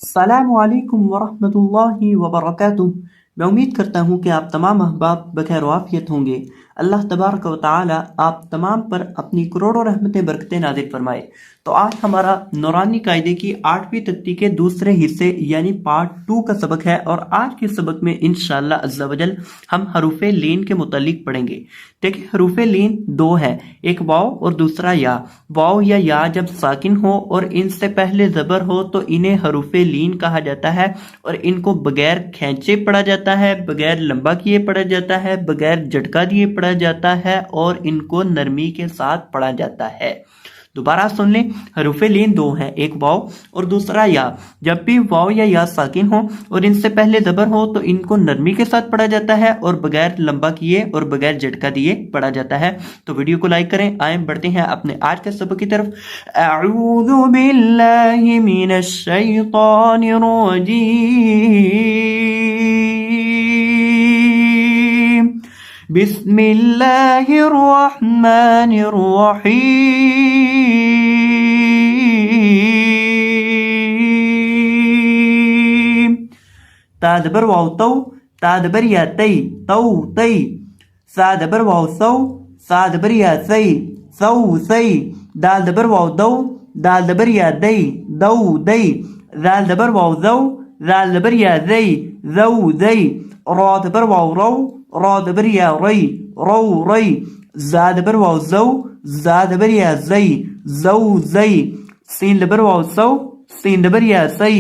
السلام علیکم ورحمۃ اللہ وبرکاتہ۔ میں امید کرتا ہوں کہ آپ تمام احباب بخیر و عافیت ہوں گے۔ اللہ تبارک و تعالی آپ تمام پر اپنی کروڑوں رحمتیں برکتیں نازل فرمائے۔ تو آج ہمارا نورانی قاعدے کی 8ویں تختی کے دوسرے حصے یعنی پارٹ 2 کا سبق ہے، اور آج کے سبق میں انشاءاللہ عز و جل ہم حروف لین کے متعلق پڑھیں گے۔ دیکھیں حروف لین دو ہے، ایک واو اور دوسرا یا۔ واو یا یا جب ساکن ہو اور ان سے پہلے زبر ہو تو انہیں حروف لین کہا جاتا ہے، اور ان کو بغیر کھینچے پڑھا جاتا ہے، بغیر لمبا کیے پڑھا جاتا ہے، بغیر جھٹکا دیے پڑھا جاتا ہے، اور ان کو نرمی کے ساتھ پڑھا جاتا ہے۔ دوبارہ سن لیں، حروف لین دو ہیں، ایک واو اور دوسرا یا۔ جب بھی واو یا یا ساکن ہو اور ان سے پہلے زبر ہو تو ان کو نرمی کے ساتھ پڑھا جاتا ہے، اور بغیر لمبا کیے اور بغیر جھٹکا دیے پڑھا جاتا ہے۔ تو ویڈیو کو لائک کریں۔ آئیں بڑھتے ہیں اپنے آج کے سبق کی طرف۔ اعوذ باللہ من الشیطان الرجیم، بسم اللہ الرحمن الرحیم۔ تا زبر واو تو، تا زبر یا تی، تو تی۔ سا زبر واو سو، سا زبر یا سی، سو سی۔ دال زبر واو دو، دال زبر یا دی، دو دی۔ زال زبر واو زو، زال زبر یا زی، زو زی۔ را زبر واو رو، را زبر یا ری، رو ری۔ زا زبر واو زو، زا زبر یا زی، زو زی۔ سین زبر واو سو، سین زبر یا سی،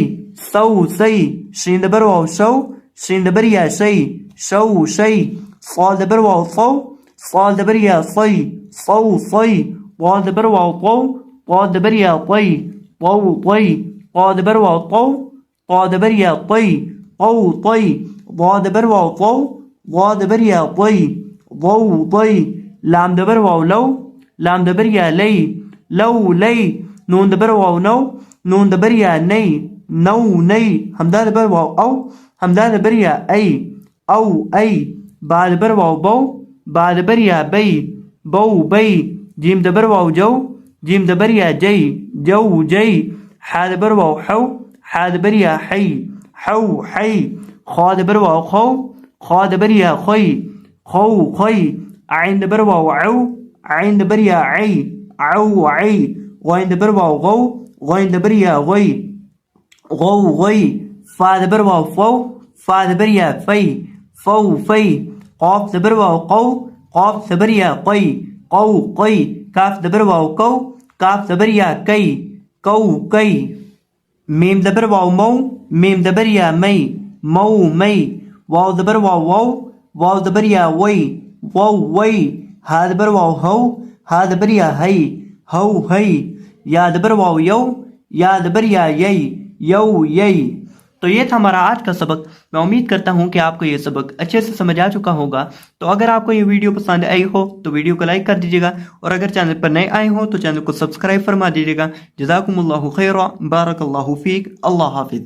سو سی۔ شین زبر واو شو، شین زبر یا شی، شو شی۔ صاد زبر واو صو، صاد زبر یا صی، صو صی۔ ضاد زبر واو طو، ضاد زبر یا طی، طو طی۔ طا زبر واو طو، طا زبر یا طی، طو طی۔ ضاد زبر واو طو، ضاد زبر یا طی، ضو طی۔ لام زبر واو لو، لام زبر یا لی، لو لی۔ نون زبر واو نو، نون زبر یا نی، نو نی۔ حمزہ زبر واو او، حمزہ زبر یا ای، او ای۔ با زبر واو بو، با زبر یا بی، بو بی۔ جیم زبر واو جو، جیم زبر یا جی، جو جی۔ حا زبر واو حو، حا زبر یا حی، حو حی۔ خا زبر واو خو، خا زبر یا خوی، خو خوی۔ عین زبر واو عو، عین زبر یا عی، عو عی۔ غین زبر واو غو، غین زبر یا غی، غو غی۔ فا زبر واو فو، فا زبر یا فی، فو فی۔ قاف زبر واو قو، قاف زبر یا قی، قو قی۔ کاف زبر واو کو، کاف زبر یا کئی، کو کئی۔ میم زبر واو مو، میم زبر یا مئی، مو مئی۔ واو زبر واو وو، واو زبر یا وئی، وو وئی۔ ہا زبر واو ہو، ہا زبر یا ہئی، ہو ہئی۔ یا زبر واو یو، یا زبر یا یئی، یو یئی۔ تو یہ تھا ہمارا آج کا سبق۔ میں امید کرتا ہوں کہ آپ کو یہ سبق اچھے سے سمجھ آ چکا ہوگا۔ تو اگر آپ کو یہ ویڈیو پسند آئی ہو تو ویڈیو کو لائک کر دیجیے گا، اور اگر چینل پر نئے آئے ہوں تو چینل کو سبسکرائب فرما دیجیے گا۔ جزاکم اللہ خیرا، بارک اللہ فیک، اللہ حافظ۔